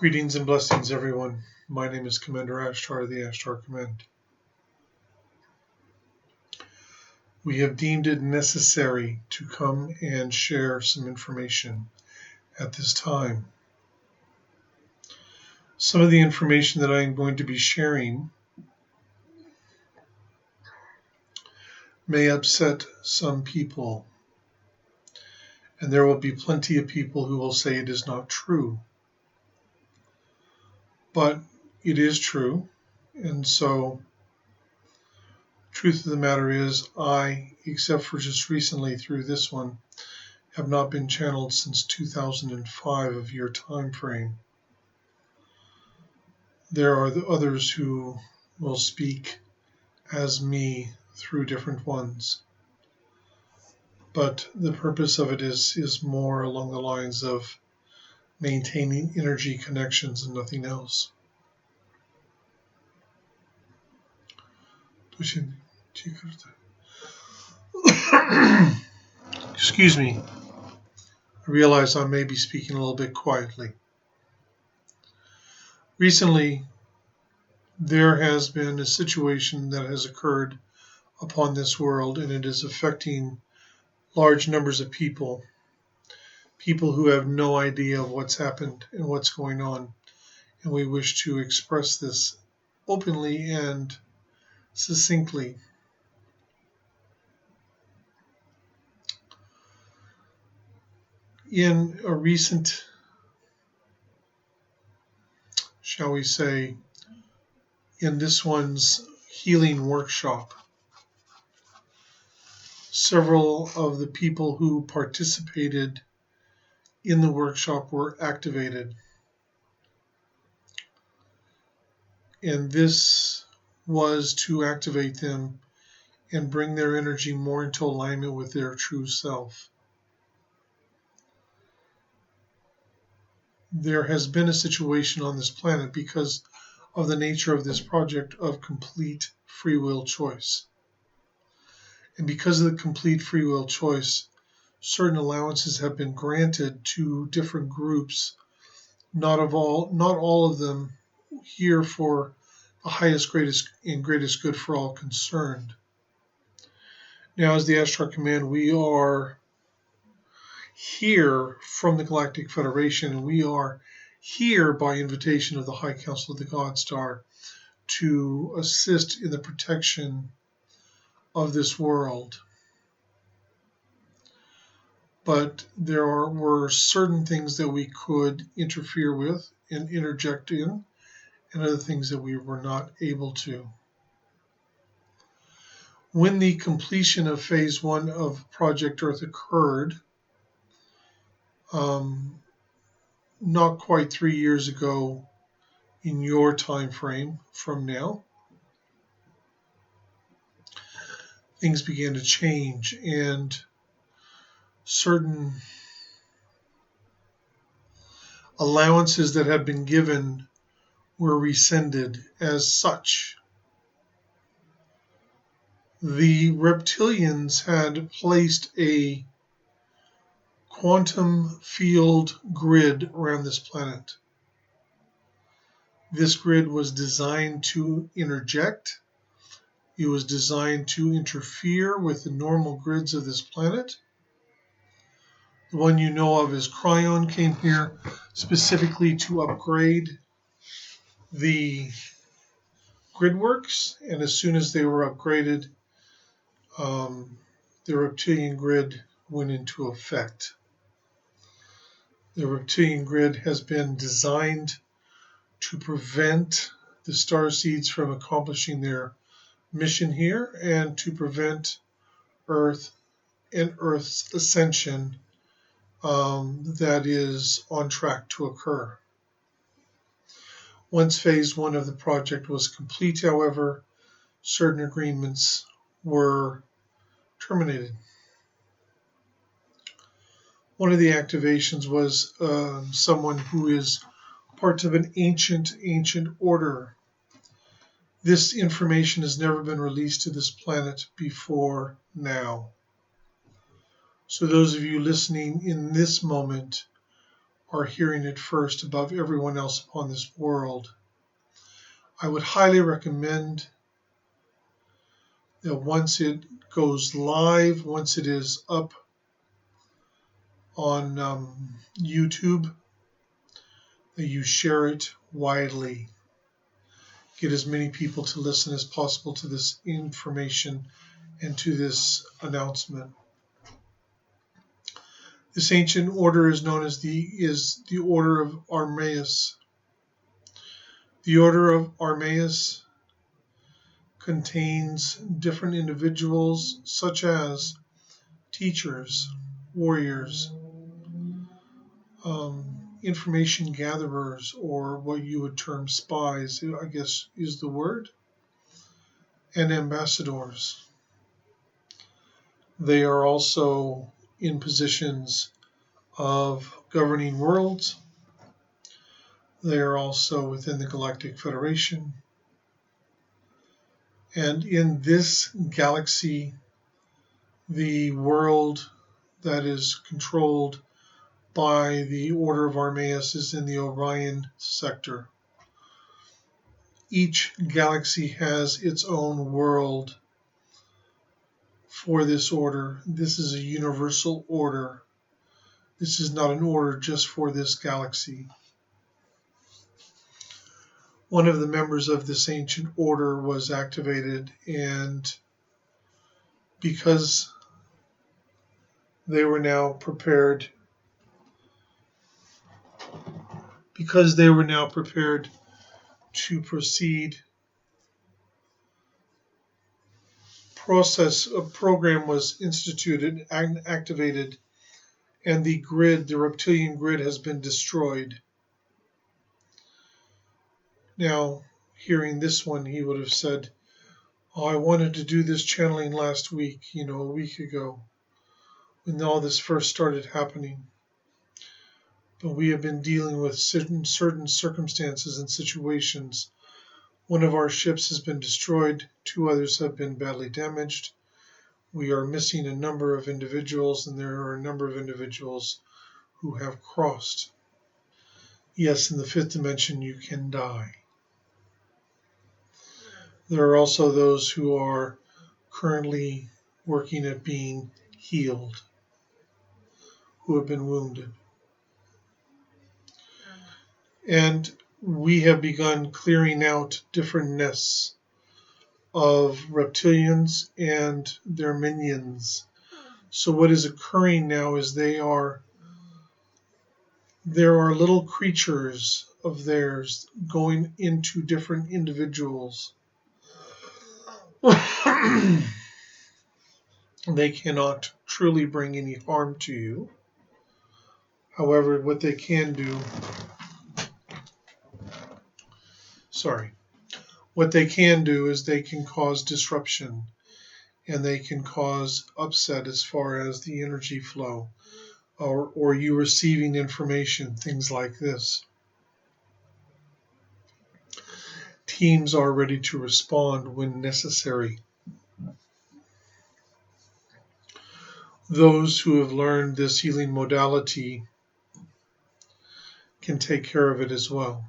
Greetings and blessings, everyone. My name is Commander Ashtar, the Ashtar Command. We have deemed it necessary to come and share some information at this time. Some of the information that I am going to be sharing may upset some people, and there will be plenty of people who will say it is not true. But it is true, and so truth of the matter is I, except for just recently through this one, have not been channeled since 2005 of your time frame. There are the others who will speak as me through different ones. But the purpose of it is more along the lines of maintaining energy connections and nothing else. Excuse me. I realize I may be speaking a little bit quietly. Recently, there has been a situation that has occurred upon this world, and it is affecting large numbers of people who have no idea of what's happened and what's going on. And we wish to express this openly and succinctly. In a recent, shall we say, in this one's healing workshop, several of the people who participated in the workshop were activated. And this was to activate them and bring their energy more into alignment with their true self. There has been a situation on this planet because of the nature of this project of complete free will choice. And because of the complete free will choice, certain allowances have been granted to different groups, not all of them here for the highest, greatest, and greatest good for all concerned. Now, as the Ashtar Command, we are here from the Galactic Federation, and we are here by invitation of the High Council of the God Star to assist in the protection of this world. But there were certain things that we could interfere with and interject in, and other things that we were not able to. When the completion of Phase 1 of Project Earth occurred, not quite 3 years ago in your time frame from now, things began to change, and certain allowances that had been given were rescinded as such. The Reptilians had placed a quantum field grid around this planet. This grid was designed to interject. It was designed to interfere with the normal grids of this planet. The one you know of as Cryon came here specifically to upgrade the grid works, and as soon as they were upgraded, the Reptilian grid went into effect. The Reptilian grid has been designed to prevent the starseeds from accomplishing their mission here and to prevent Earth and Earth's ascension that is on track to occur. Once Phase 1 of the project was complete, however, certain agreements were terminated. One of the activations was someone who is part of an ancient order. This information has never been released to this planet before now. So those of you listening in this moment are hearing it first above everyone else upon this world. I would highly recommend that once it goes live, once it is up on YouTube, that you share it widely. Get as many people to listen as possible to this information and to this announcement. This ancient order is known as the Order of Armaeus. The Order of Armaeus contains different individuals such as teachers, warriors, information gatherers, or what you would term spies, I guess is the word, and ambassadors. They are also in positions of governing worlds. They are also within the Galactic Federation. And in this galaxy, the world that is controlled by the Order of Armaeus is in the Orion sector. Each galaxy has its own world for this order. This is a universal order. This is not an order just for this galaxy. One of the members of this ancient order was activated, and because they were now prepared to proceed, a program was instituted and activated, and the reptilian grid has been destroyed. Now, hearing this one, he would have said, "Oh, I wanted to do this channeling last week, a week ago, when all this first started happening. But we have been dealing with certain circumstances and situations. One of our ships has been destroyed, 2 others have been badly damaged. We are missing a number of individuals, and there are a number of individuals who have crossed. Yes, in the 5th dimension you can die. There are also those who are currently working at being healed, who have been wounded. And we have begun clearing out different nests of reptilians and their minions. So what is occurring now is there are little creatures of theirs going into different individuals. They cannot truly bring any harm to you. However, what they can do is they can cause disruption, and they can cause upset as far as the energy flow, or you receiving information, things like this. Teams are ready to respond when necessary. Those who have learned this healing modality can take care of it as well.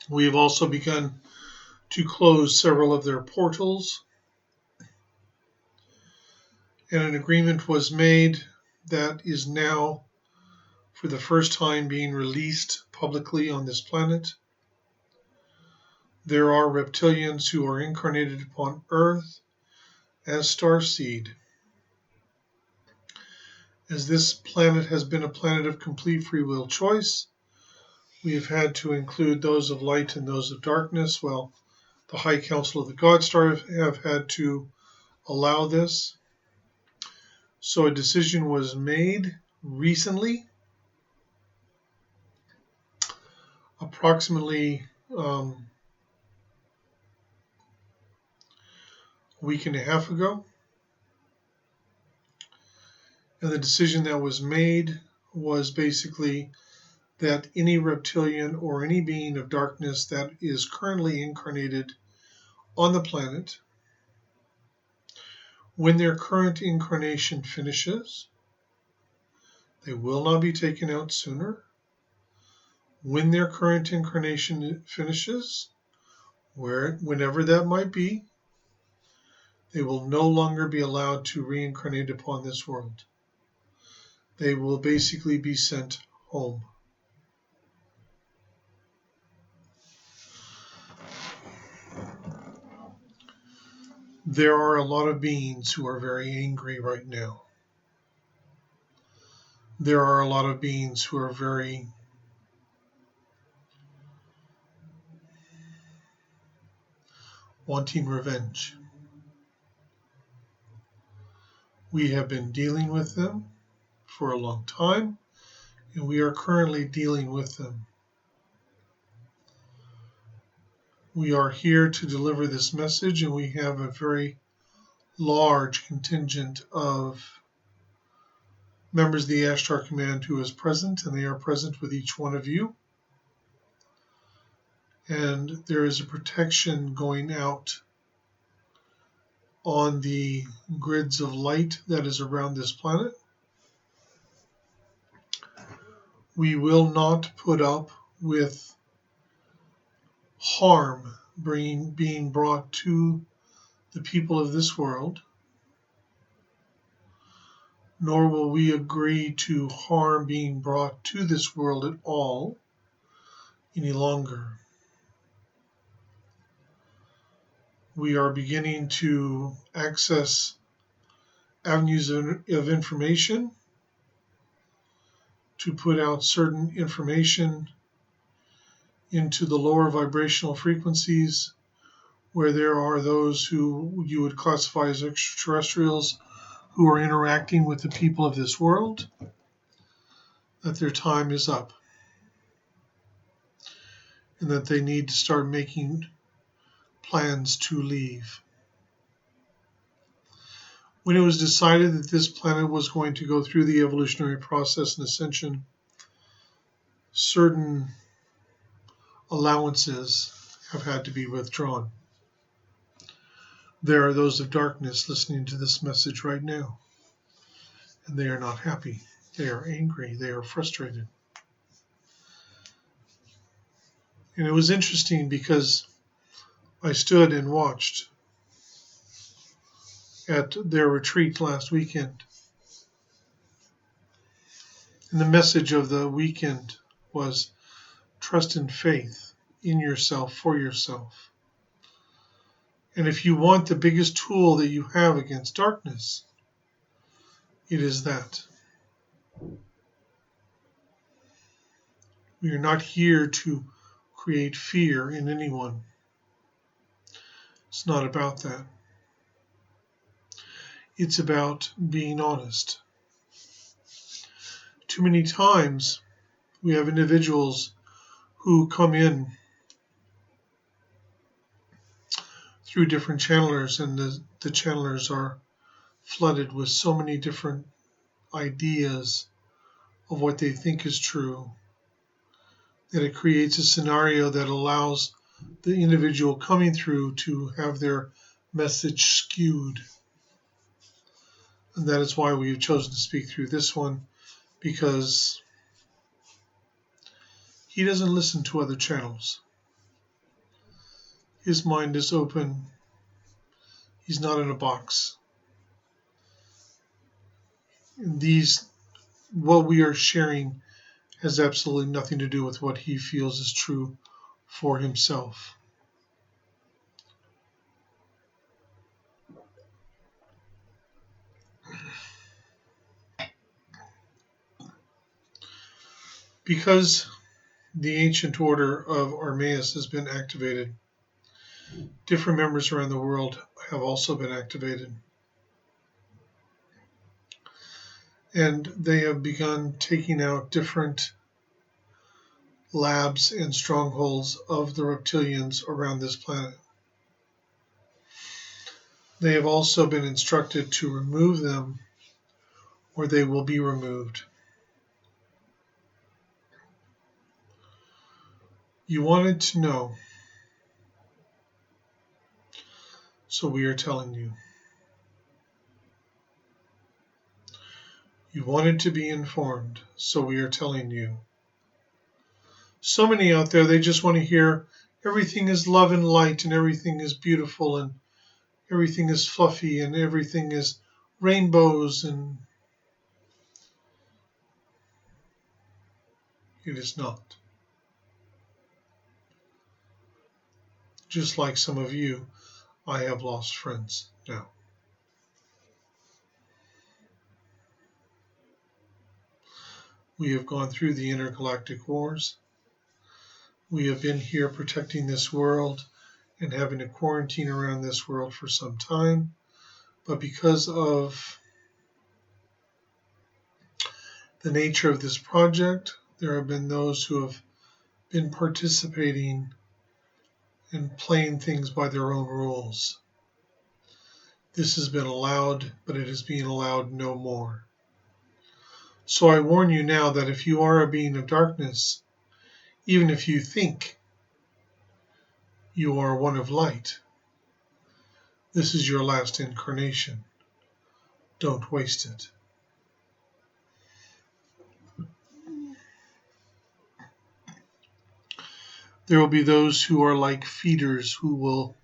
We have also begun to close several of their portals, and an agreement was made that is now, for the first time, being released publicly on this planet. There are reptilians who are incarnated upon Earth as starseed. As this planet has been a planet of complete free will choice, we have had to include those of light and those of darkness. Well, the High Council of the GodStar have had to allow this. So a decision was made recently, approximately a week and a half ago. And the decision that was made was basically that any reptilian or any being of darkness that is currently incarnated on the planet. When their current incarnation finishes, they will not be taken out sooner. When their current incarnation finishes, whenever that might be, they will no longer be allowed to reincarnate upon this world. They will basically be sent home. There are a lot of beings who are very angry right now. There are a lot of beings who are very wanting revenge. We have been dealing with them for a long time, and we are currently dealing with them. We are here to deliver this message, and we have a very large contingent of members of the Ashtar Command who is present, and they are present with each one of you. And there is a protection going out on the grids of light that is around this planet. We will not put up with harm being brought to the people of this world, nor will we agree to harm being brought to this world at all any longer. We are beginning to access avenues of information to put out certain information into the lower vibrational frequencies, where there are those who you would classify as extraterrestrials who are interacting with the people of this world, that their time is up and that they need to start making plans to leave. When it was decided that this planet was going to go through the evolutionary process and ascension, certain allowances have had to be withdrawn. There are those of darkness listening to this message right now, and they are not happy. They are angry. They are frustrated. And it was interesting because I stood and watched at their retreat last weekend. And the message of the weekend was trust and faith in yourself, for yourself. And if you want the biggest tool that you have against darkness, it is that. We are not here to create fear in anyone. It's not about that. It's about being honest. Too many times we have individuals who come in through different channelers, and the channelers are flooded with so many different ideas of what they think is true that it creates a scenario that allows the individual coming through to have their message skewed. And that is why we have chosen to speak through this one, because he doesn't listen to other channels. His mind is open. He's not in a box. And what we are sharing has absolutely nothing to do with what he feels is true for himself. Because the ancient order of Armaeus has been activated, different members around the world have also been activated. And they have begun taking out different labs and strongholds of the reptilians around this planet. They have also been instructed to remove them, or they will be removed. You wanted to know So we are telling you. You wanted to be informed, so we are telling you. So many out there, they just want to hear everything is love and light and everything is beautiful and everything is fluffy and everything is rainbows, and it is not. Just like some of you, I have lost friends now. We have gone through the intergalactic wars. We have been here protecting this world and having a quarantine around this world for some time. But because of the nature of this project, there have been those who have been participating and playing things by their own rules. This has been allowed, but it is being allowed no more. So I warn you now that if you are a being of darkness, even if you think you are one of light, this is your last incarnation. Don't waste it. There will be those who are like feeders who will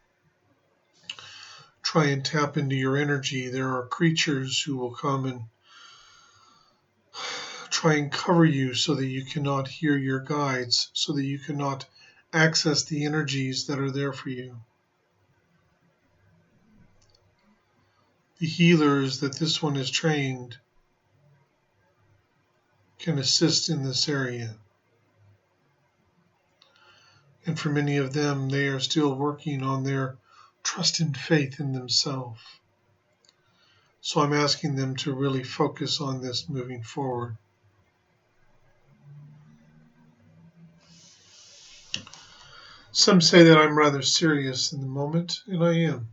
try and tap into your energy. There are creatures who will come and try and cover you so that you cannot hear your guides, so that you cannot access the energies that are there for you. The healers that this one is trained can assist in this area. And for many of them, they are still working on their trust and faith in themselves. So I'm asking them to really focus on this moving forward. Some say that I'm rather serious in the moment, and I am.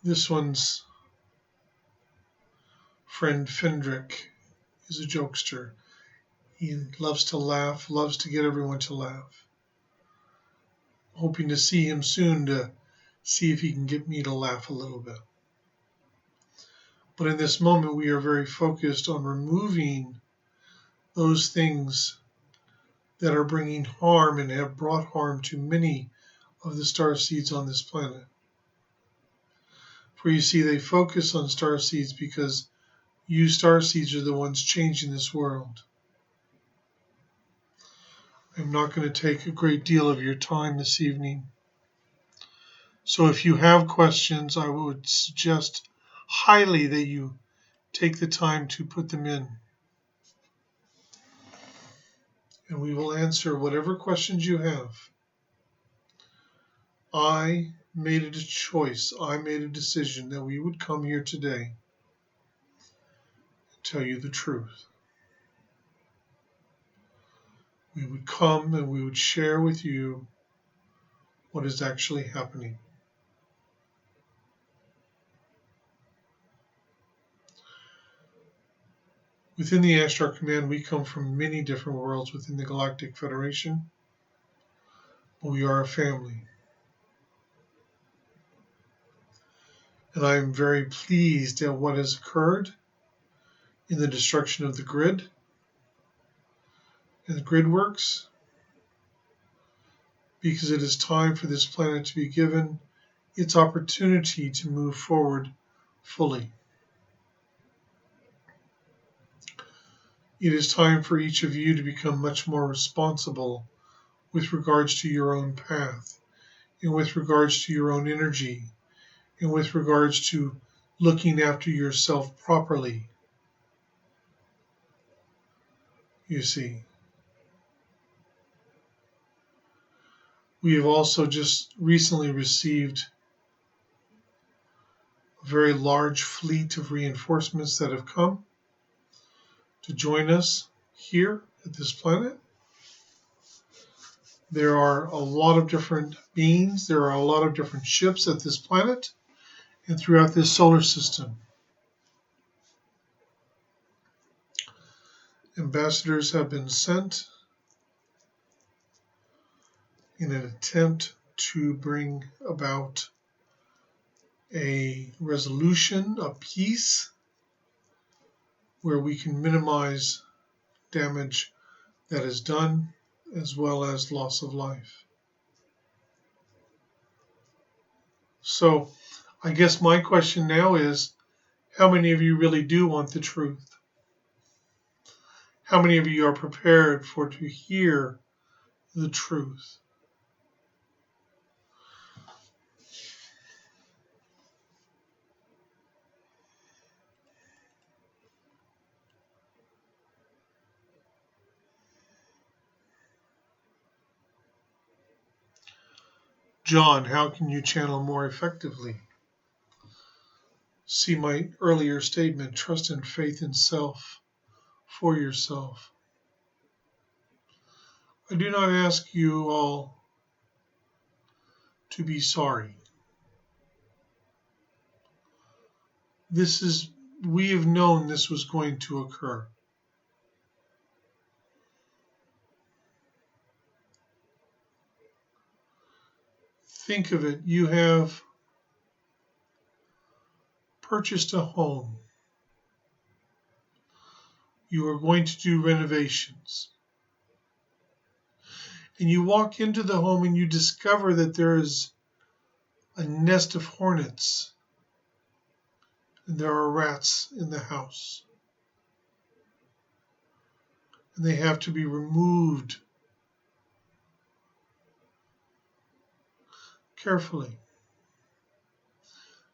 This one's friend Fendrick is a jokester. He loves to laugh, loves to get everyone to laugh. Hoping to see him soon to see if he can get me to laugh a little bit. But in this moment, we are very focused on removing those things that are bringing harm and have brought harm to many of the star seeds on this planet. For you see, they focus on star seeds because you star seeds are the ones changing this world. I'm not going to take a great deal of your time this evening. So if you have questions, I would suggest highly that you take the time to put them in. And we will answer whatever questions you have. I made it a choice. I made a decision that we would come here today and tell you the truth. We would come and we would share with you what is actually happening. Within the Ashtar Command, we come from many different worlds within the Galactic Federation, but we are a family. And I am very pleased at what has occurred in the destruction of the grid and the grid works, because it is time for this planet to be given its opportunity to move forward fully. It is time for each of you to become much more responsible with regards to your own path, and with regards to your own energy, and with regards to looking after yourself properly. You see, we have also just recently received a very large fleet of reinforcements that have come to join us here at this planet. There are a lot of different beings, there are a lot of different ships at this planet and throughout this solar system. Ambassadors have been sent in an attempt to bring about a resolution, a peace, where we can minimize damage that is done, as well as loss of life. So I guess my question now is, how many of you really do want the truth? How many of you are prepared to hear the truth? John, how can you channel more effectively? See my earlier statement, trust and faith in self for yourself. I do not ask you all to be sorry. We have known this was going to occur. Think of it, you have purchased a home. You are going to do renovations. And you walk into the home and you discover that there is a nest of hornets and there are rats in the house. And they have to be removed carefully.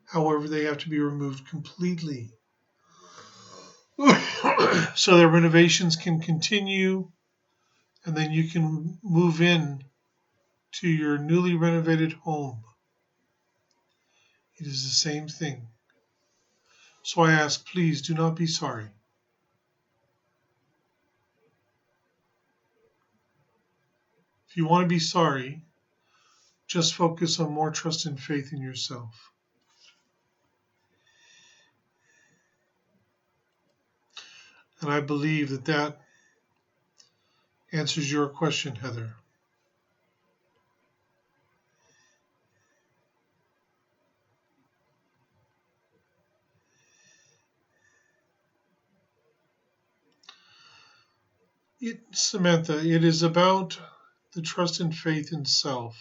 However, they have to be removed completely so that renovations can continue, and then you can move in to your newly renovated home. It is the same thing. So I ask, please do not be sorry. If you want to be sorry, just focus on more trust and faith in yourself. And I believe that answers your question, Heather. Samantha, it is about the trust and faith in self.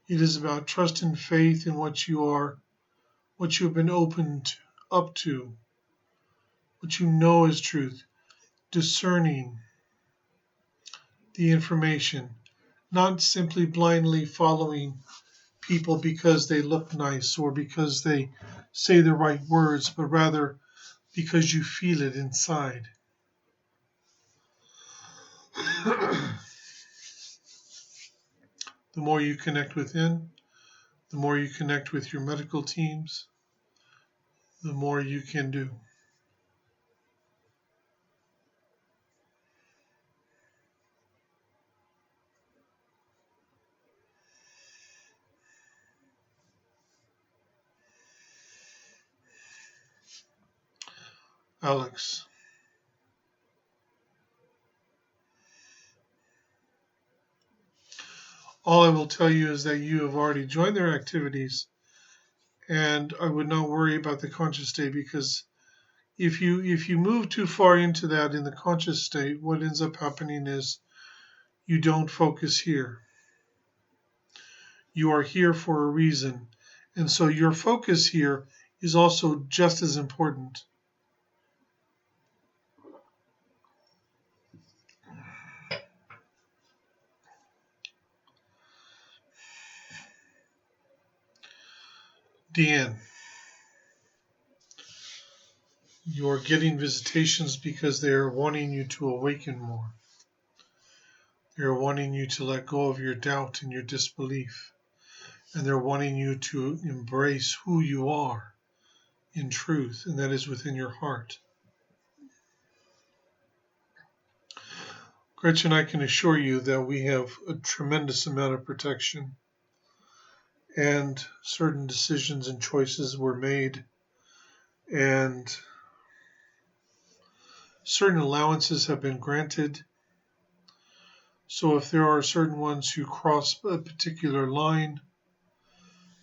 It is about trust and faith in what you have been opened up to, what you know is truth, discerning the information, not simply blindly following people because they look nice or because they say the right words, but rather because you feel it inside. The more you connect within, the more you connect with your medical teams, the more you can do. Alex. All I will tell you is that you have already joined their activities, and I would not worry about the conscious state, because if you move too far into that in the conscious state, what ends up happening is you don't focus here. You are here for a reason, and so your focus here is also just as important. Deanne, you are getting visitations because they are wanting you to awaken more. They are wanting you to let go of your doubt and your disbelief. And they're wanting you to embrace who you are in truth, and that is within your heart. Gretchen, I can assure you that we have a tremendous amount of protection, and certain decisions and choices were made, and certain allowances have been granted So if there are certain ones who cross a particular line,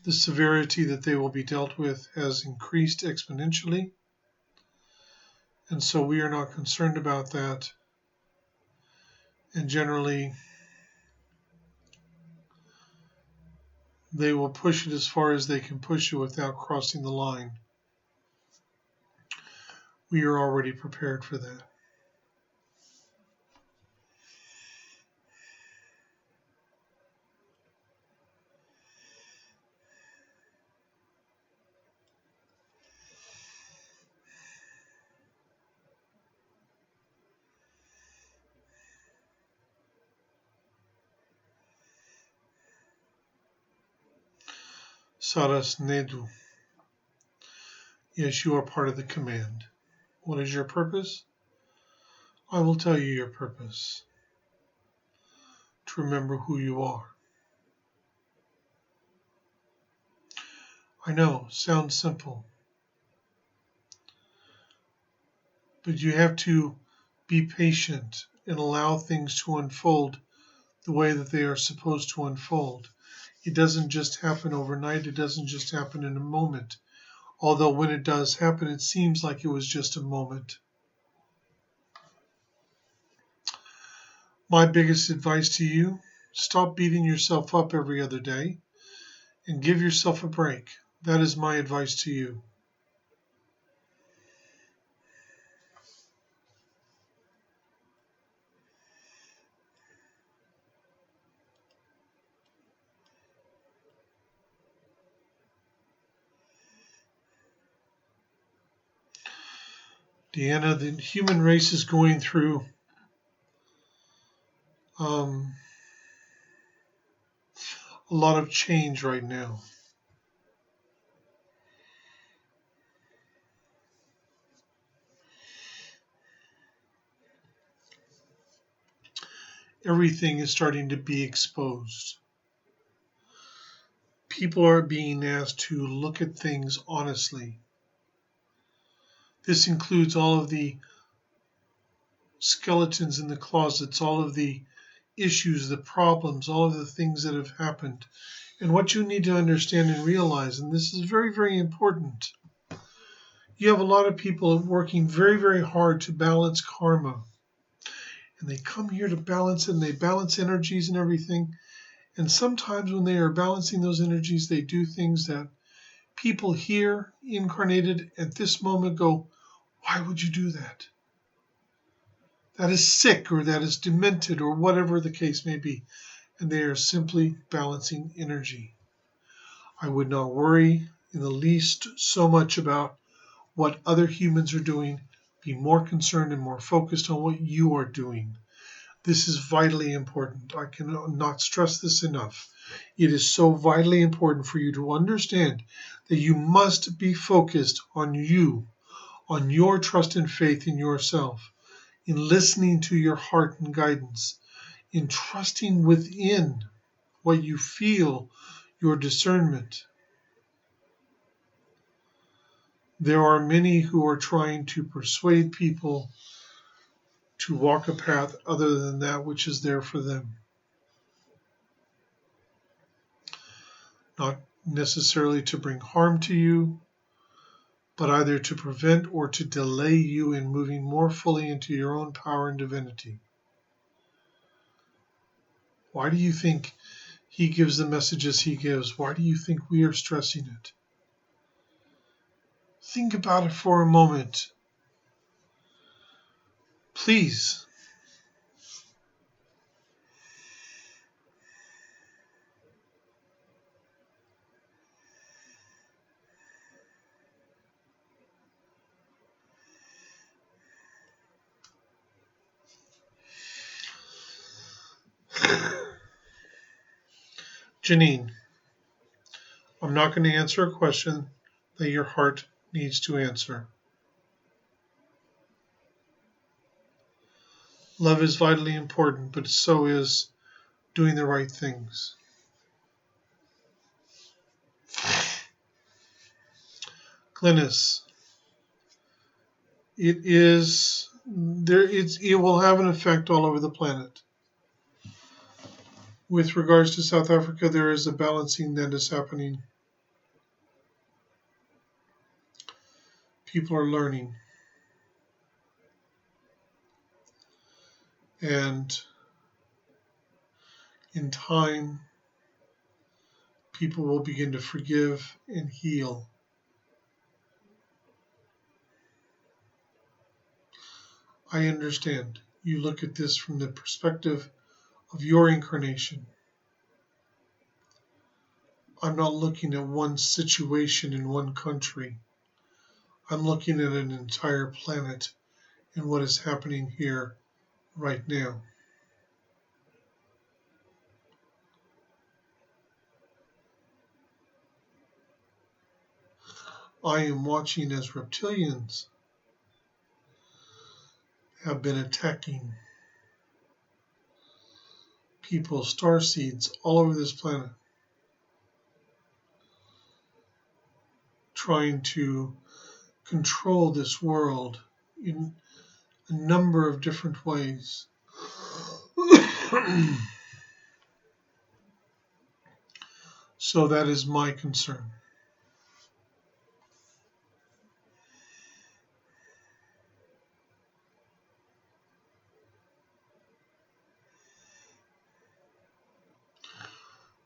the severity that they will be dealt with has increased exponentially. And so we are not concerned about that. And generally, they will push it as far as they can push it without crossing the line. We are already prepared for that. Saras Nedu. Yes, you are part of the command. What is your purpose? I will tell you your purpose. To remember who you are. I know, sounds simple. But you have to be patient and allow things to unfold the way that they are supposed to unfold. It doesn't just happen overnight. It doesn't just happen in a moment. Although when it does happen, it seems like it was just a moment. My biggest advice to you, stop beating yourself up every other day and give yourself a break. That is my advice to you. Deanna, the human race is going through a lot of change right now. Everything is starting to be exposed. People are being asked to look at things honestly. This includes all of the skeletons in the closets, all of the issues, the problems, all of the things that have happened. And what you need to understand and realize, and this is very, very important, you have a lot of people working very, very hard to balance karma. And they come here to balance it, and they balance energies and everything. And sometimes when they are balancing those energies, they do things that people here incarnated at this moment go, why would you do that? That is sick, or that is demented, or whatever the case may be. And they are simply balancing energy. I would not worry in the least so much about what other humans are doing. Be more concerned and more focused on what you are doing. This is vitally important. I cannot stress this enough. It is so vitally important for you to understand that you must be focused on you, on your trust and faith in yourself, in listening to your heart and guidance, in trusting within what you feel, your discernment. There are many who are trying to persuade people to walk a path other than that which is there for them. Not necessarily to bring harm to you, but either to prevent or to delay you in moving more fully into your own power and divinity. Why do you think he gives the messages he gives? Why do you think we are stressing it? Think about it for a moment. Please. Janine, I'm not going to answer a question that your heart needs to answer. Love is vitally important, but so is doing the right things. Glynis, it will have an effect all over the planet. With regards to South Africa, there is a balancing that is happening. People are learning. And in time, people will begin to forgive and heal. I understand. You look at this from the perspective of your incarnation. I'm not looking at one situation in one country. I'm looking at an entire planet and what is happening here right now. I am watching as reptilians have been attacking people, star seeds all over this planet, trying to control this world in a number of different ways. So that is my concern.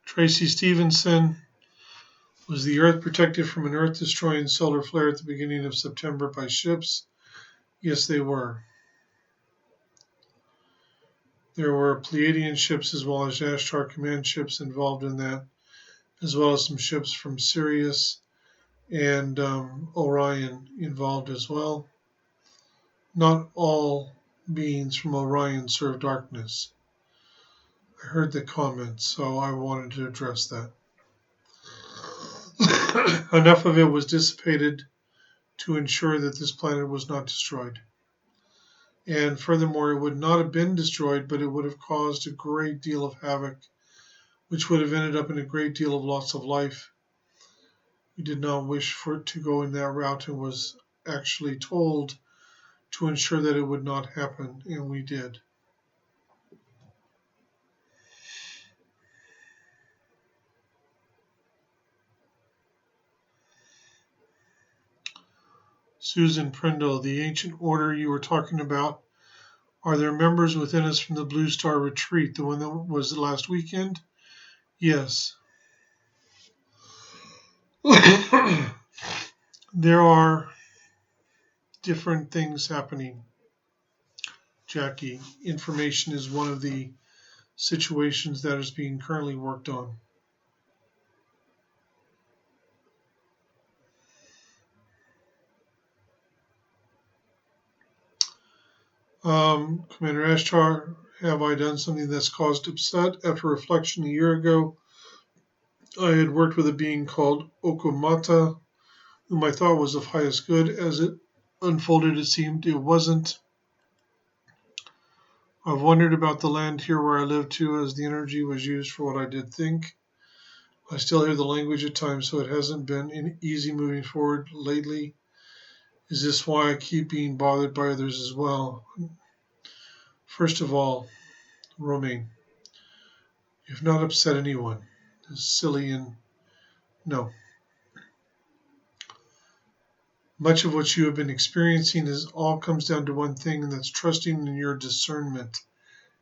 Tracy Stevenson, was the Earth protected from an Earth-destroying solar flare at the beginning of September by ships? Yes, they were. There were Pleiadian ships as well as Ashtar command ships involved in that, as well as some ships from Sirius and Orion involved as well. Not all beings from Orion serve darkness. I heard the comments, so I wanted to address that. Enough of it was dissipated to ensure that this planet was not destroyed. And furthermore, it would not have been destroyed, but it would have caused a great deal of havoc, which would have ended up in a great deal of loss of life. We did not wish for it to go in that route and was actually told to ensure that it would not happen, and we did. Susan Prindle, the ancient order you were talking about, are there members within us from the BlueStar retreat, the one that was last weekend? Yes. There are different things happening, Jackie. Information is one of the situations that is being currently worked on. Commander Ashtar, have I done something that's caused upset? After reflection a year ago, I had worked with a being called Okumata, whom I thought was of highest good. As it unfolded, it seemed it wasn't. I've wondered about the land here where I live too, as the energy was used for what I did think. I still hear the language at times, so it hasn't been easy moving forward lately. Is this why I keep being bothered by others as well? First of all, Romaine, you've not upset anyone. It's silly and no. Much of what you have been experiencing all comes down to one thing, and that's trusting in your discernment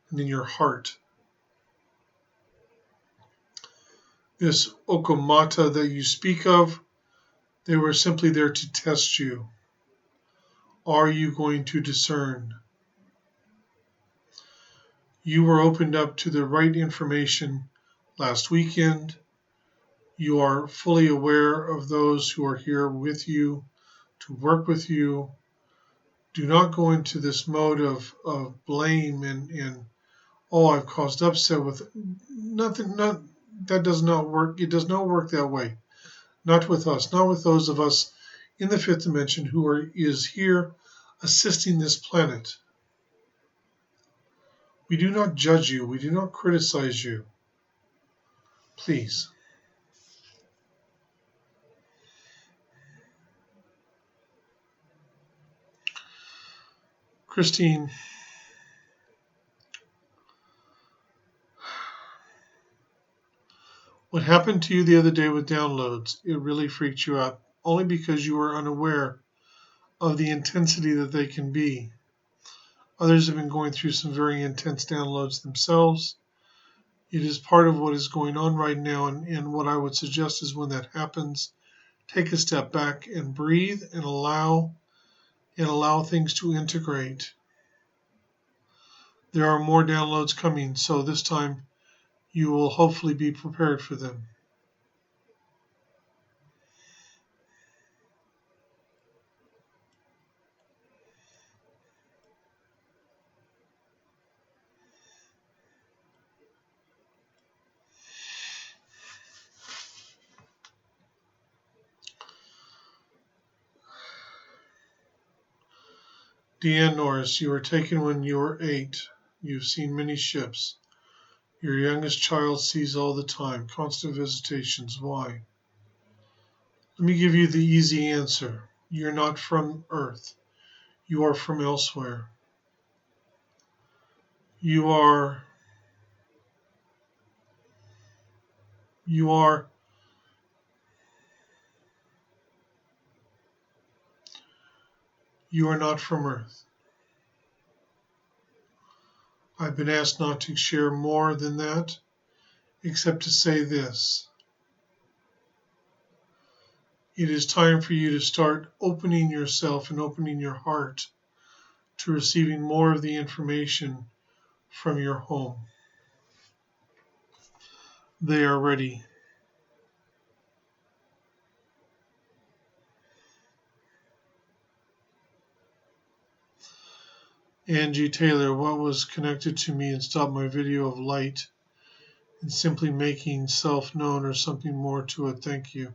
and in your heart. This Okumata that you speak of, they were simply there to test you. Are you going to discern? You were opened up to the right information last weekend. You are fully aware of those who are here with you to work with you. Do not go into this mode of blame and oh, I've caused upset with nothing. That does not work. It does not work that way. Not with us. Not with those of us in the fifth dimension who is here assisting this planet. We do not judge you. We do not criticize you. Please. Christine, What happened to you the other day with downloads, it really freaked you out, only because you were unaware of the intensity that they can be. Others have been going through some very intense downloads themselves. It is part of what is going on right now, and what I would suggest is when that happens, take a step back and breathe and allow things to integrate. There are more downloads coming, so this time you will hopefully be prepared for them. Deanne Norris, you were taken when you were 8. You've seen many ships. Your youngest child sees all the time. Constant visitations. Why? Let me give you the easy answer. You're not from Earth. You are from elsewhere. You are not from Earth. I've been asked not to share more than that, except to say this. It is time for you to start opening yourself and opening your heart to receiving more of the information from your home. They are ready. Angie Taylor, what was connected to me and stopped my video of light and simply making self known or something more to it? Thank you.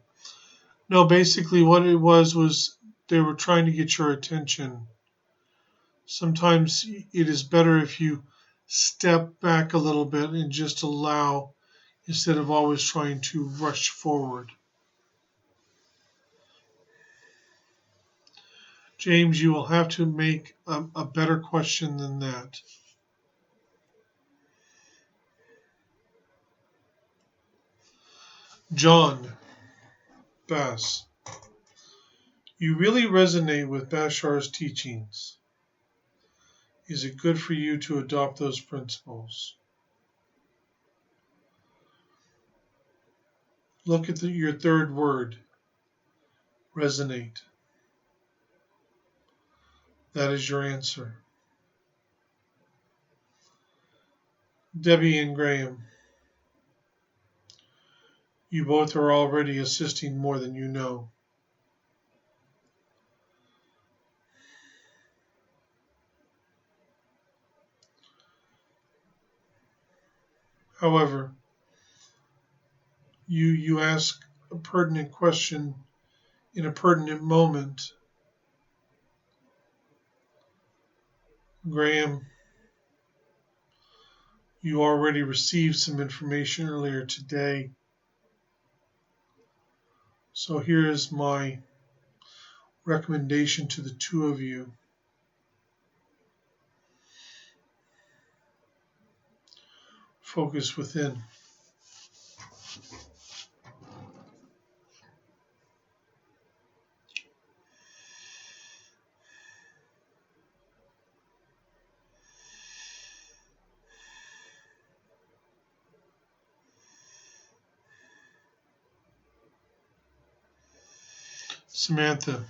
No, basically what it was they were trying to get your attention. Sometimes it is better if you step back a little bit and just allow instead of always trying to rush forward. James, you will have to make a better question than that. John Bass, you really resonate with Bashar's teachings. Is it good for you to adopt those principles? Look at your third word, resonate. That is your answer. Debbie and Graham, you both are already assisting more than you know. However, you ask a pertinent question in a pertinent moment. Graham, you already received some information earlier today. So here is my recommendation to the two of you. Focus within. Samantha,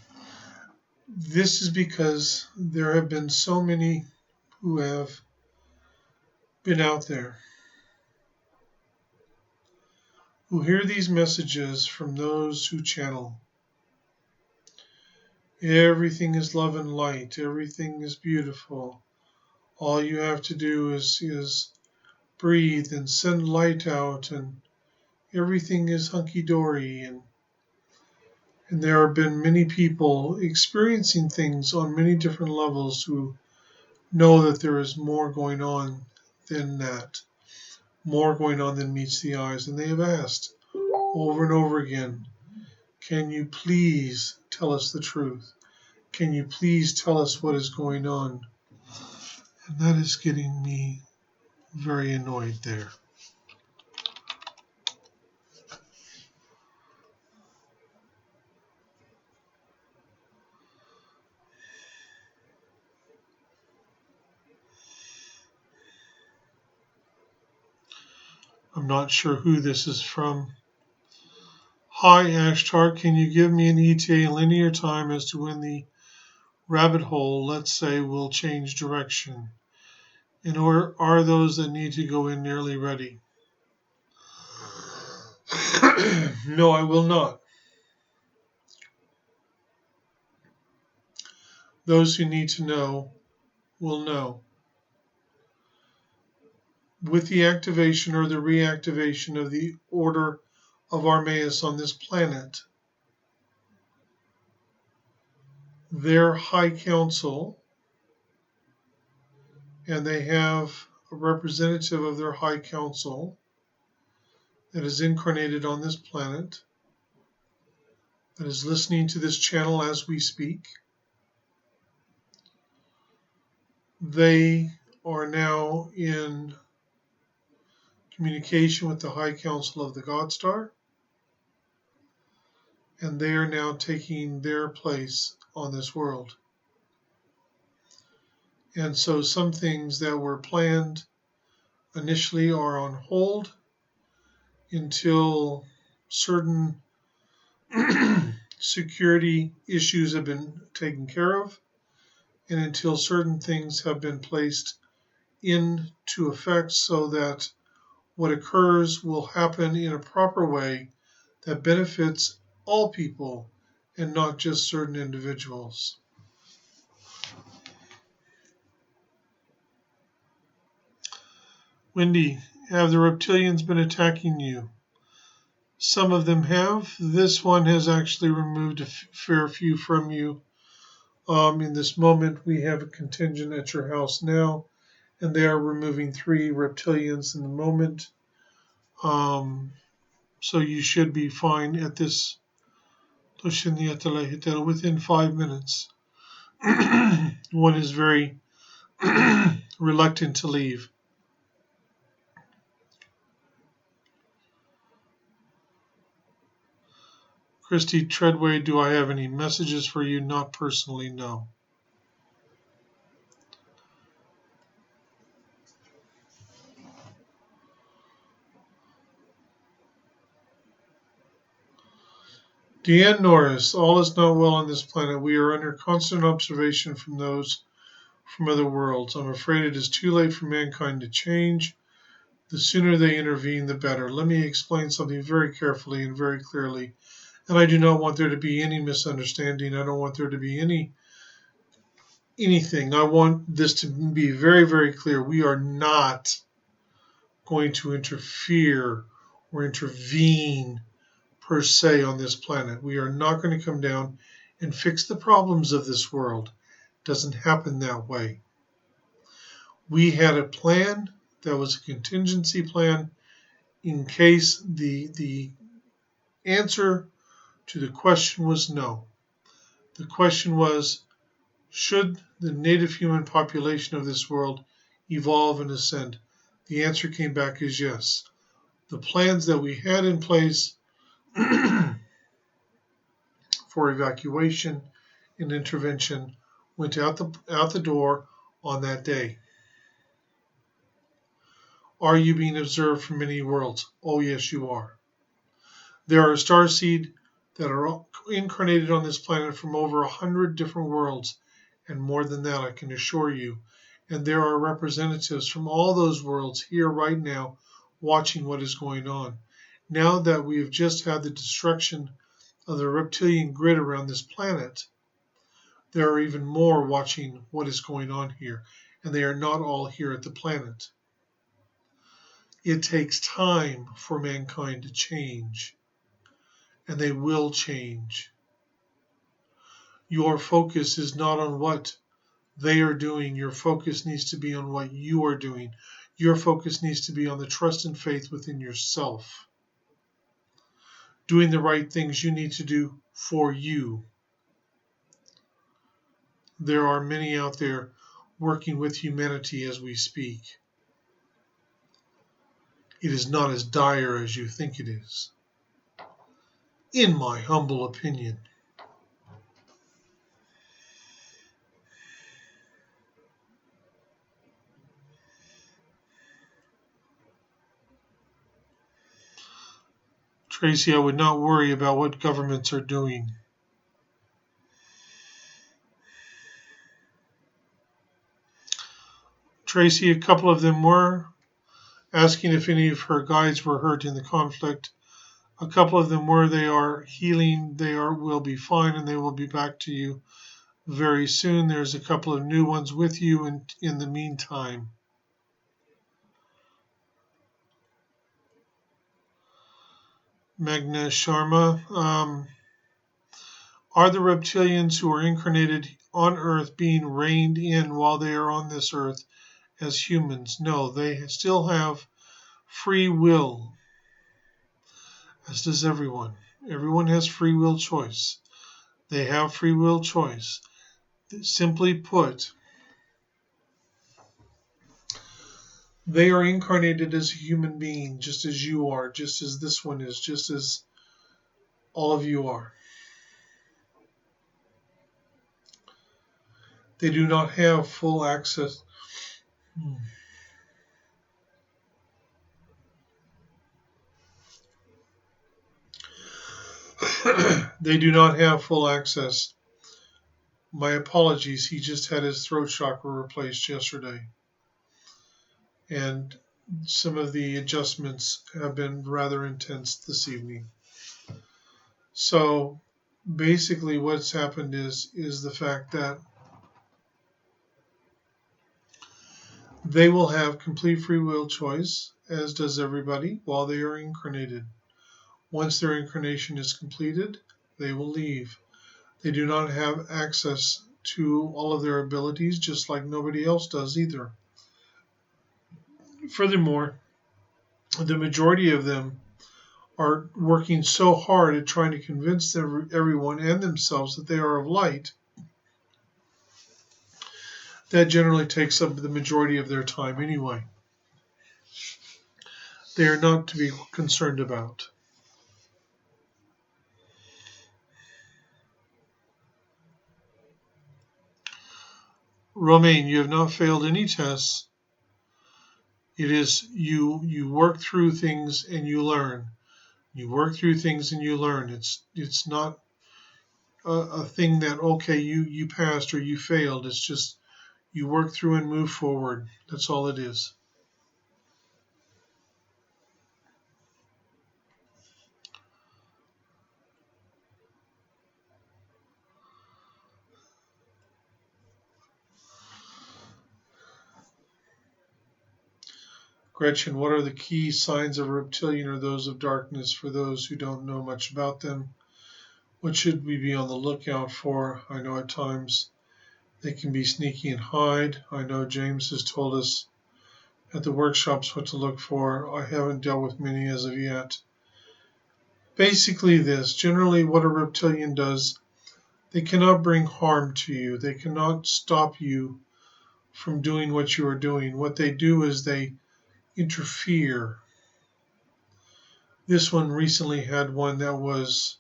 this is because there have been so many who have been out there who hear these messages from those who channel. Everything is love and light. Everything is beautiful. All you have to do is breathe and send light out, and everything is hunky-dory. And there have been many people experiencing things on many different levels who know that there is more going on than that, more going on than meets the eyes. And they have asked over and over again, can you please tell us the truth? Can you please tell us what is going on? And that is getting me very annoyed there. I'm not sure who this is from. Hi, Ashtar. Can you give me an ETA in linear time as to when the rabbit hole, let's say, will change direction? And or are those that need to go in nearly ready? No, I will not. Those who need to know will know. With the activation or the reactivation of the Order of Armaeus on this planet, their High Council, and they have a representative of their High Council that is incarnated on this planet, that is listening to this channel as we speak. They are now in communication with the High Council of the God Star, and they are now taking their place on this world. And so some things that were planned initially are on hold until certain security issues have been taken care of and until certain things have been placed into effect so that what occurs will happen in a proper way that benefits all people and not just certain individuals. Wendy, have the reptilians been attacking you? Some of them have. This one has actually removed a fair few from you. In this moment, we have a contingent at your house now, and they are removing 3 reptilians in the moment. So you should be fine at this within 5 minutes. One is very reluctant to leave. Christy Treadway, do I have any messages for you? Not personally, no. Deanne Norris, all is not well on this planet. We are under constant observation from those from other worlds. I'm afraid it is too late for mankind to change. The sooner they intervene, the better. Let me explain something very carefully and very clearly. And I do not want there to be any misunderstanding. I don't want there to be anything. I want this to be very, very clear. We are not going to interfere or intervene per se on this planet. We are not going to come down and fix the problems of this world. It doesn't happen that way. We had a plan that was a contingency plan in case the answer to the question was no. The question was, should the native human population of this world evolve and ascend? The answer came back as yes. The plans that we had in place for evacuation and intervention went out the door on that day. Are you being observed from many worlds? Oh, yes, you are. There are starseed that are incarnated on this planet from over 100 different worlds, and more than that, I can assure you. And there are representatives from all those worlds here right now watching what is going on. Now that we have just had the destruction of the reptilian grid around this planet, there are even more watching what is going on here, and they are not all here at the planet. It takes time for mankind to change, and they will change. Your focus is not on what they are doing. Your focus needs to be on what you are doing. Your focus needs to be on the trust and faith within yourself. Doing the right things you need to do for you. There are many out there working with humanity as we speak. It is not as dire as you think it is, in my humble opinion. Tracy, I would not worry about what governments are doing. Tracy, a couple of them were asking if any of her guides were hurt in the conflict. A couple of them were. They are healing. Will be fine, and they will be back to you very soon. There's a couple of new ones with you in the meantime. Magna Sharma, are the reptilians who are incarnated on Earth being reined in while they are on this Earth as humans? No, they still have free will, as does everyone. Everyone has free will choice. They have free will choice. Simply put, they are incarnated as a human being, just as you are, just as this one is, just as all of you are. They do not have full access. They do not have full access. My apologies, he just had his throat chakra replaced yesterday. And some of the adjustments have been rather intense this evening. So basically what's happened is the fact that they will have complete free will choice, as does everybody, while they are incarnated. Once their incarnation is completed, they will leave. They do not have access to all of their abilities, just like nobody else does either. Furthermore, the majority of them are working so hard at trying to convince everyone and themselves that they are of light. That generally takes up the majority of their time anyway. They are not to be concerned about. Romaine, you have not failed any tests. It is you work through things and you learn. You work through things and you learn. It's not a thing that, okay, you passed or you failed. It's just you work through and move forward. That's all it is. Gretchen, what are the key signs of a reptilian or those of darkness for those who don't know much about them? What should we be on the lookout for? I know at times they can be sneaky and hide. I know James has told us at the workshops what to look for. I haven't dealt with many as of yet. Basically this, generally what a reptilian does, they cannot bring harm to you. They cannot stop you from doing what you are doing. What they do is they interfere. This one recently had one that was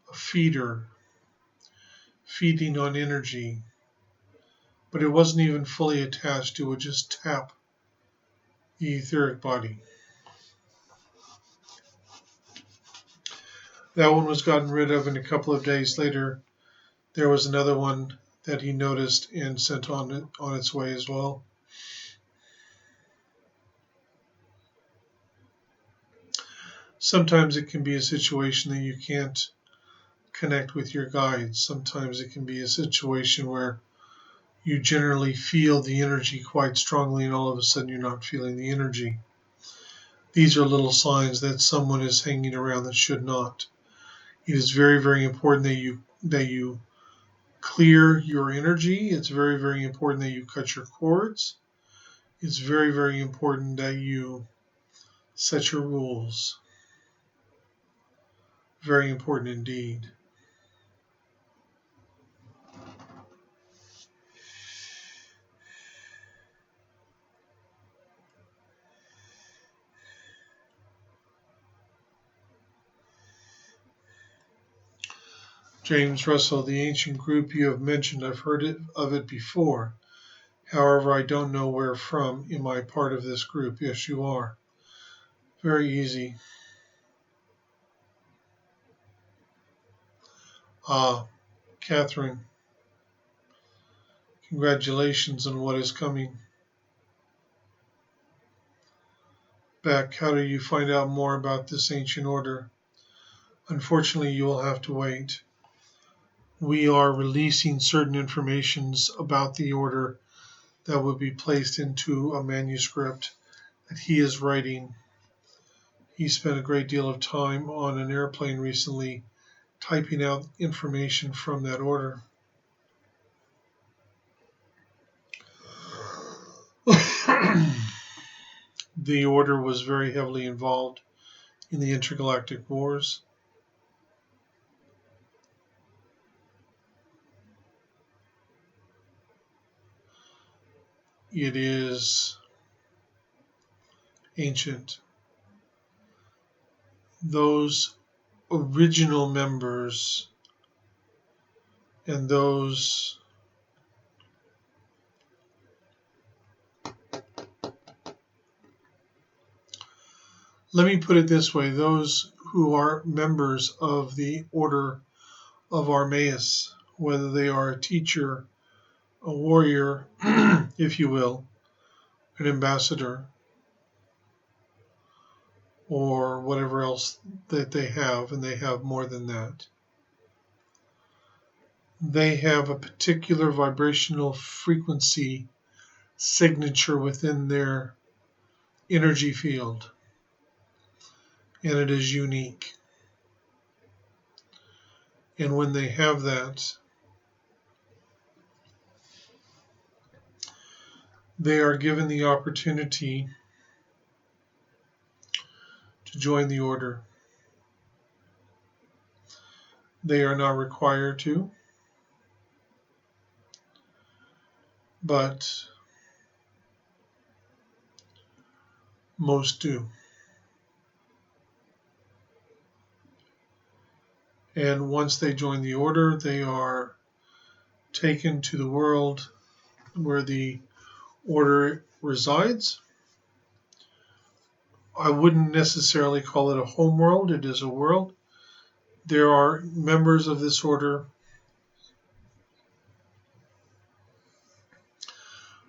a feeder, feeding on energy, but it wasn't even fully attached. It would just tap the etheric body. That one was gotten rid of, and a couple of days later, there was another one that he noticed and sent on its way as well. Sometimes it can be a situation that you can't connect with your guides. Sometimes it can be a situation where you generally feel the energy quite strongly and all of a sudden you're not feeling the energy. These are little signs that someone is hanging around that should not. It is very, very important that you clear your energy. It's very, very important that you cut your cords. It's very, very important that you set your rules. Very important indeed. James Russell, the ancient group you have mentioned, I've heard of it before. However, I don't know where from. Am I part of this group? Yes, you are. Very easy. Catherine, congratulations on what is coming. Beck, how do you find out more about this ancient order? Unfortunately, you will have to wait. We are releasing certain informations about the order that will be placed into a manuscript that he is writing. He spent a great deal of time on an airplane recently typing out information from that order. The order was very heavily involved in the intergalactic wars. It is ancient. Those original members and those let me put it this way, those who are members of the order of Armaeus, whether they are a teacher, a warrior, if you will, an ambassador, or whatever else that they have, and they have more than that. They have a particular vibrational frequency signature within their energy field, and it is unique. And when they have that, they are given the opportunity to join the order. They are not required to, but most do. And once they join the order, they are taken to the world where the order resides. I wouldn't necessarily call it a home world. It is a world. There are members of this order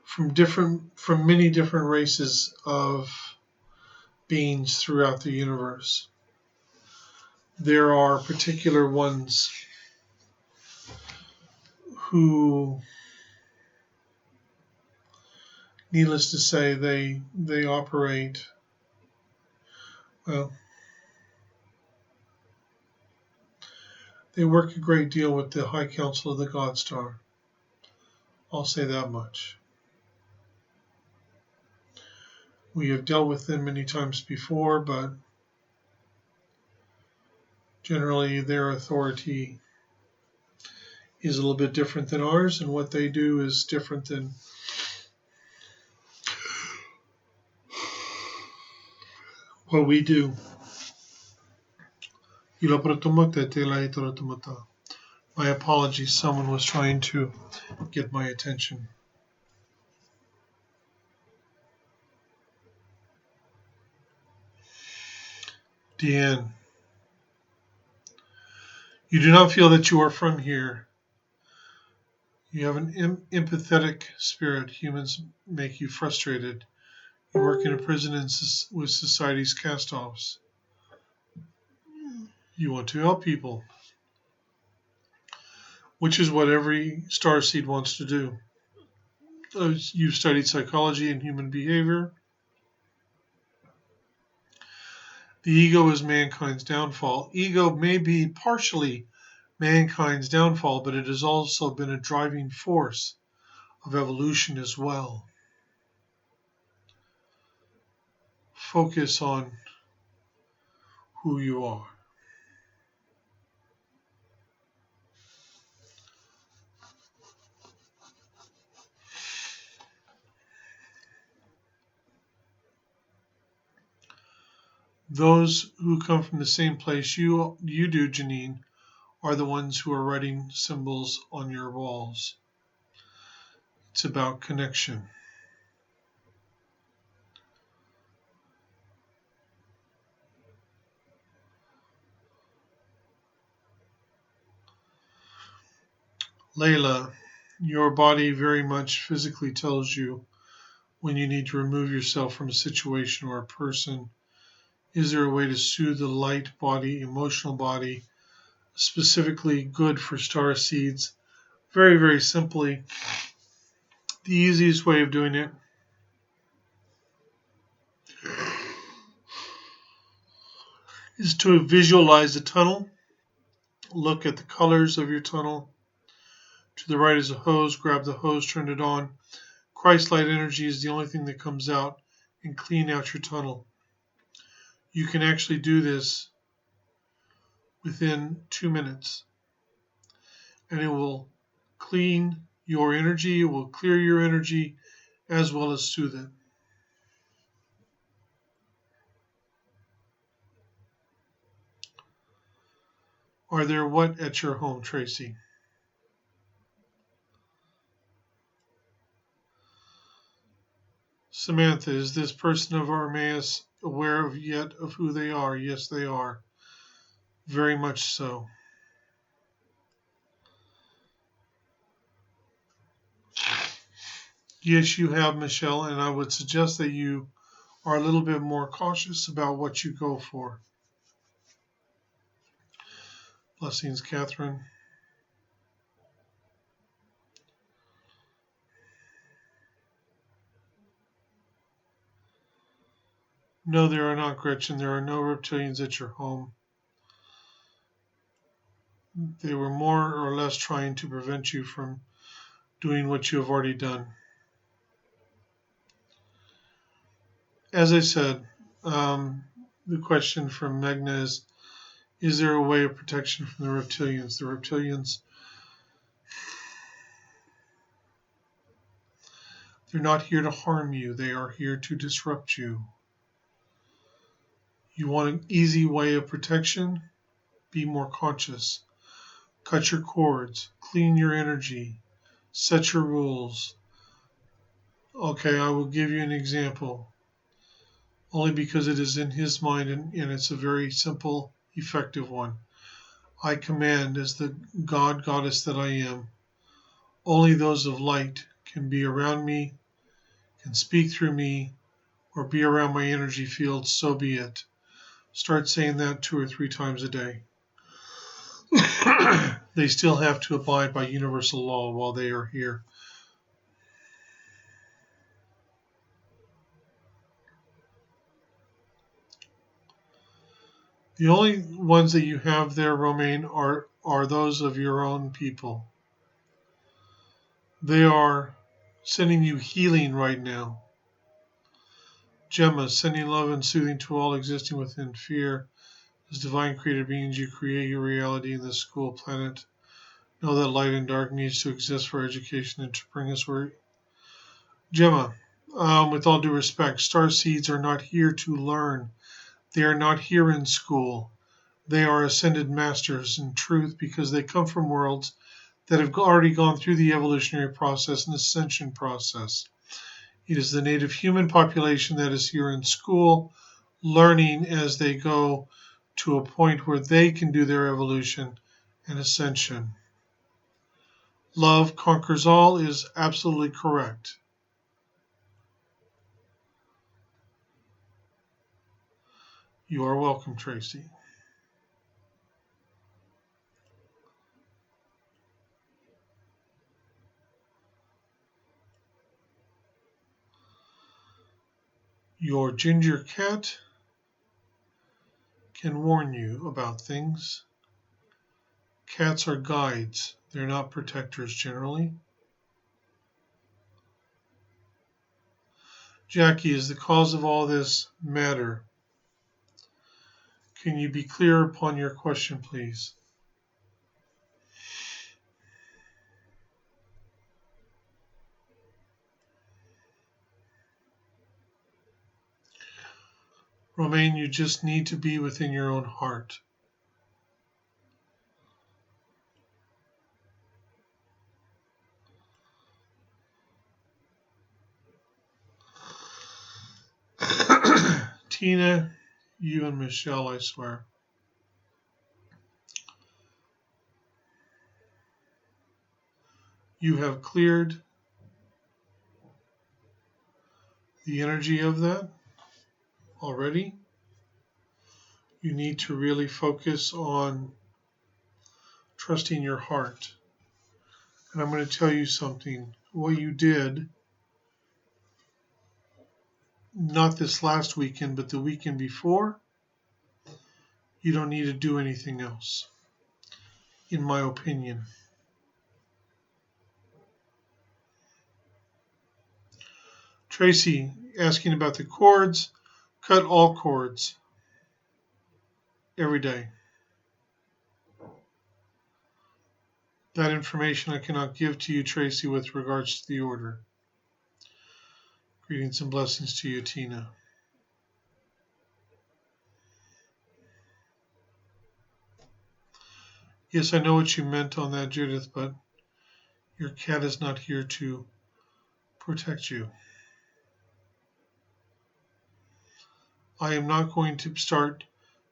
from many different races of beings throughout the universe. There are particular ones who, needless to say, they operate, well, they work a great deal with the High Council of the God Star. I'll say that much. We have dealt with them many times before, but generally their authority is a little bit different than ours, and what they do is different than what we do. My apologies, someone was trying to get my attention. Deanne, you do not feel that you are from here. You have an empathetic spirit. Humans make you frustrated. You work in a prison with society's cast-offs. You want to help people, which is what every starseed wants to do. You've studied psychology and human behavior. The ego is mankind's downfall. Ego may be partially mankind's downfall, but it has also been a driving force of evolution as well. Focus on who you are. Those who come from the same place you do, Janine, are the ones who are writing symbols on your walls. It's about connection. Layla, your body very much physically tells you when you need to remove yourself from a situation or a person. Is there a way to soothe the light body, emotional body, specifically good for star seeds? Very, very simply, the easiest way of doing it is to visualize a tunnel. Look at the colors of your tunnel. To the right is a hose. Grab the hose, turn it on. Christ light energy is the only thing that comes out, and clean out your tunnel. You can actually do this within 2 minutes, and it will clean your energy, it will clear your energy, as well as soothe it. Are there what at your home, Tracy? Samantha, is this person of Armaeus aware of yet of who they are? Yes, they are. Very much so. Yes, you have, Michelle, and I would suggest that you are a little bit more cautious about what you go for. Blessings, Catherine. No, there are not, Gretchen. There are no reptilians at your home. They were more or less trying to prevent you from doing what you have already done. As I said, the question from Megna is there a way of protection from the reptilians? The reptilians, they're not here to harm you. They are here to disrupt you. You want an easy way of protection? Be more conscious. Cut your cords. Clean your energy. Set your rules. Okay, I will give you an example. Only because it is in his mind and it's a very simple, effective one. I command as the God, Goddess that I am, only those of light can be around me, can speak through me, or be around my energy field, so be it. Start saying that 2 or 3 times a day. They still have to abide by universal law while they are here. The only ones that you have there, Romaine, are those of your own people. They are sending you healing right now. Gemma, sending love and soothing to all existing within fear. As divine created beings, you create your reality in this school planet. Know that light and dark needs to exist for education and to bring us where. Gemma, with all due respect, star seeds are not here to learn. They are not here in school. They are ascended masters in truth because they come from worlds that have already gone through the evolutionary process and ascension process. It is the native human population that is here in school, learning as they go to a point where they can do their evolution and ascension. Love conquers all is absolutely correct. You are welcome, Tracy. Your ginger cat can warn you about things. Cats are guides. They're not protectors generally. Jackie, is the cause of all this matter? Can you be clear upon your question, please? Romaine, you just need to be within your own heart. Tina, you and Michelle, I swear. you have cleared the energy of that already. You need to really focus on trusting your heart. And I'm going to tell you something. What you did, not this last weekend, but the weekend before, you don't need to do anything else, in my opinion. Tracy asking about the cords. Cut all cords every day. That information I cannot give to you, Tracy, with regards to the order. Greetings and blessings to you, Tina. Yes, I know what you meant on that, Judith, but your cat is not here to protect you. I am not going to start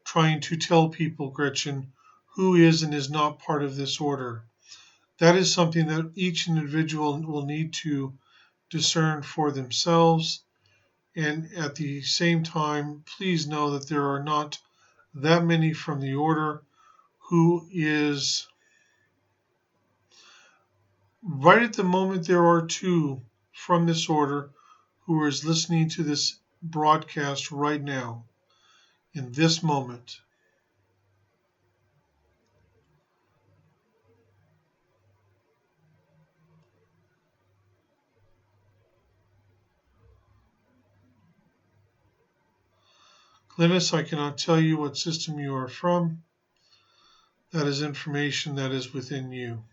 trying to tell people, Gretchen, who is and is not part of this order. That is something that each individual will need to discern for themselves. And at the same time, please know that there are not that many from the order who is, right at the moment, there are 2 from this order who is listening to this broadcast right now, in this moment. Glynis, I cannot tell you what system you are from. That is information that is within you.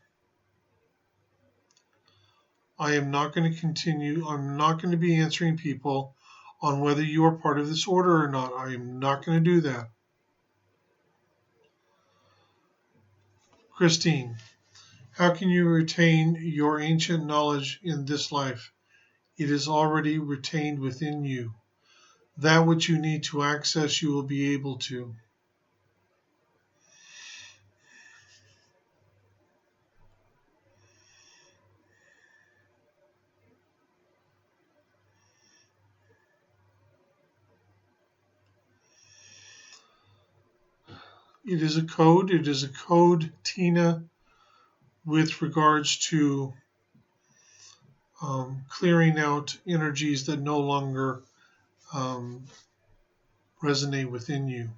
I am not going to continue. I'm not going to be answering people on whether you are part of this order or not. I am not going to do that. Christine, how can you retain your ancient knowledge in this life? It is already retained within you. That which you need to access, you will be able to. It is a code. It is a code, Tina, with regards to clearing out energies that no longer resonate within you.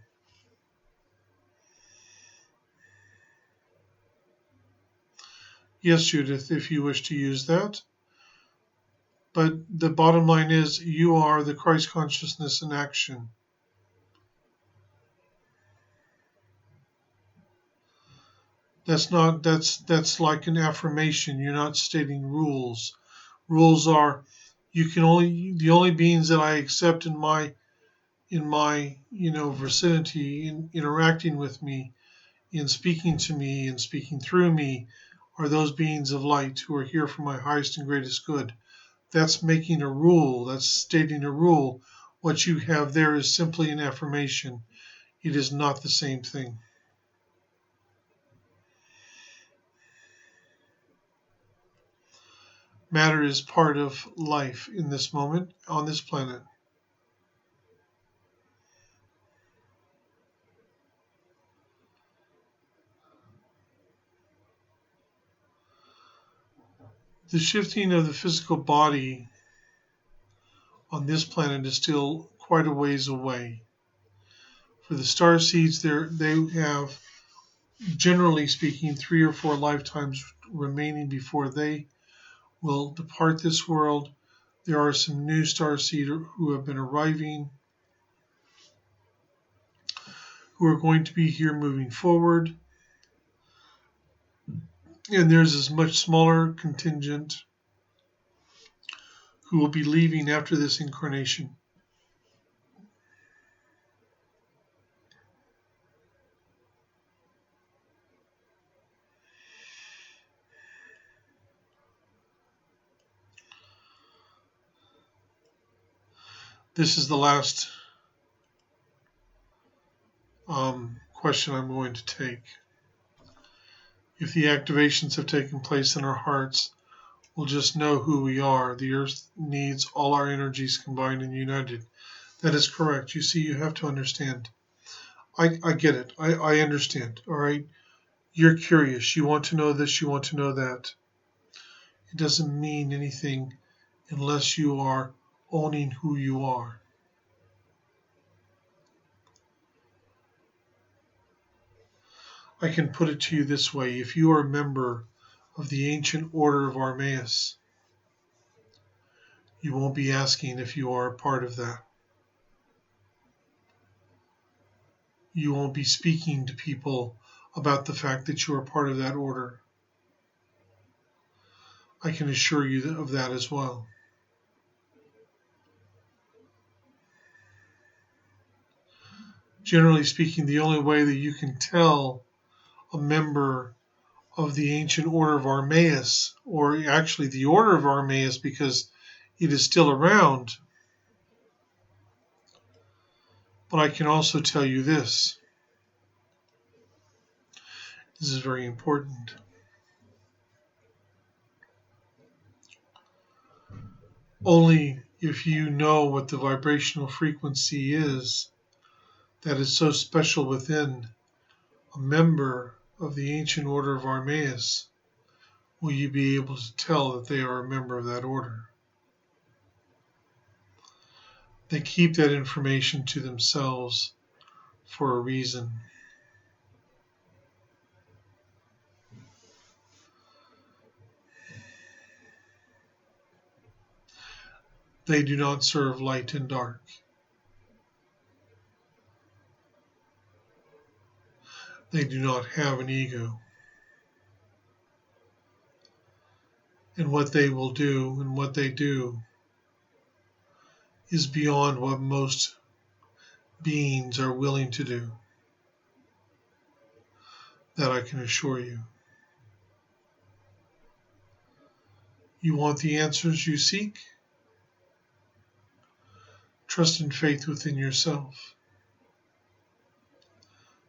Yes, Judith, if you wish to use that. But the bottom line is you are the Christ consciousness in action. That's like an affirmation. You're not stating rules. Rules are the only beings that I accept in my vicinity, in interacting with me, in speaking to me and speaking through me, are those beings of light who are here for my highest and greatest good. That's making a rule. That's stating a rule. What you have there is simply an affirmation. It is not the same thing. Matter is part of life in this moment on this planet. The shifting of the physical body on this planet is still quite a ways away. For the star seeds, they have, generally speaking, 3 or 4 lifetimes remaining before they will depart this world. There are some new star seed who have been arriving, who are going to be here moving forward. And there's a much smaller contingent who will be leaving after this incarnation. This is the last question I'm going to take. If the activations have taken place in our hearts, we'll just know who we are. The earth needs all our energies combined and united. That is correct. You see, you have to understand. I get it. I understand. All right. You're curious. You want to know this. You want to know that. It doesn't mean anything unless you are owning who you are. I can put it to you this way. If you are a member of the ancient order of Armaeus, you won't be asking if you are a part of that. You won't be speaking to people about the fact that you are part of that order. I can assure you of that as well. Generally speaking, the only way that you can tell a member of the ancient order of Armaeus, or actually the order of Armaeus because it is still around, but I can also tell you this. This is very important. Only if you know what the vibrational frequency is that is so special within a member of the ancient order of Armaeus will you be able to tell that they are a member of that order. They keep that information to themselves for a reason. They do not serve light and dark. They do not have an ego. And what they will do and what they do is beyond what most beings are willing to do. That I can assure you. You want the answers you seek? Trust and faith within yourself.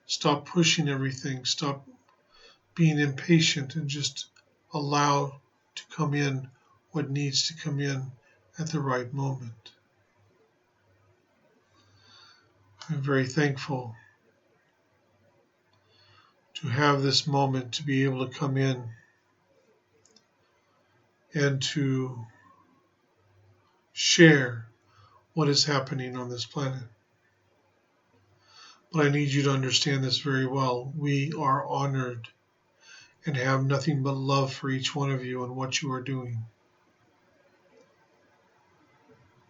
Stop pushing everything. Stop being impatient and just allow to come in what needs to come in at the right moment. I'm very thankful to have this moment to be able to come in and to share what is happening on this planet. But I need you to understand this very well. We are honored and have nothing but love for each one of you and what you are doing.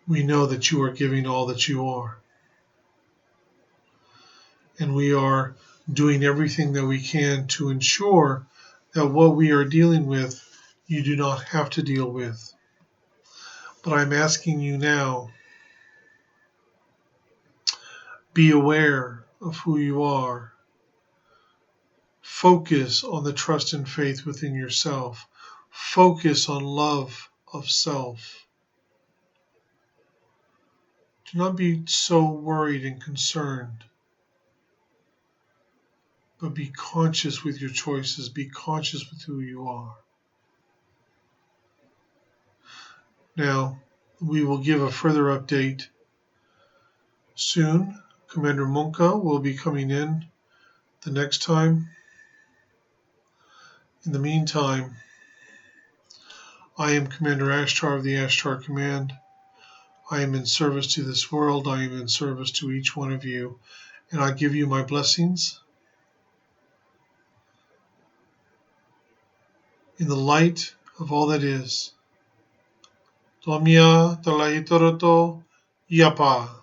We know that you are giving all that you are. And we are doing everything that we can to ensure that what we are dealing with, you do not have to deal with. But I'm asking you now, be aware of who you are. Focus on the trust and faith within yourself. Focus on love of self. Do not be so worried and concerned, but be conscious with your choices. Be conscious with who you are. Now, we will give a further update soon. Commander Monka will be coming in the next time. In the meantime, I am Commander Ashtar of the Ashtar Command. I am in service to this world. I am in service to each one of you. And I give you my blessings in the light of all that is. Tomia Talaitoroto Yapa.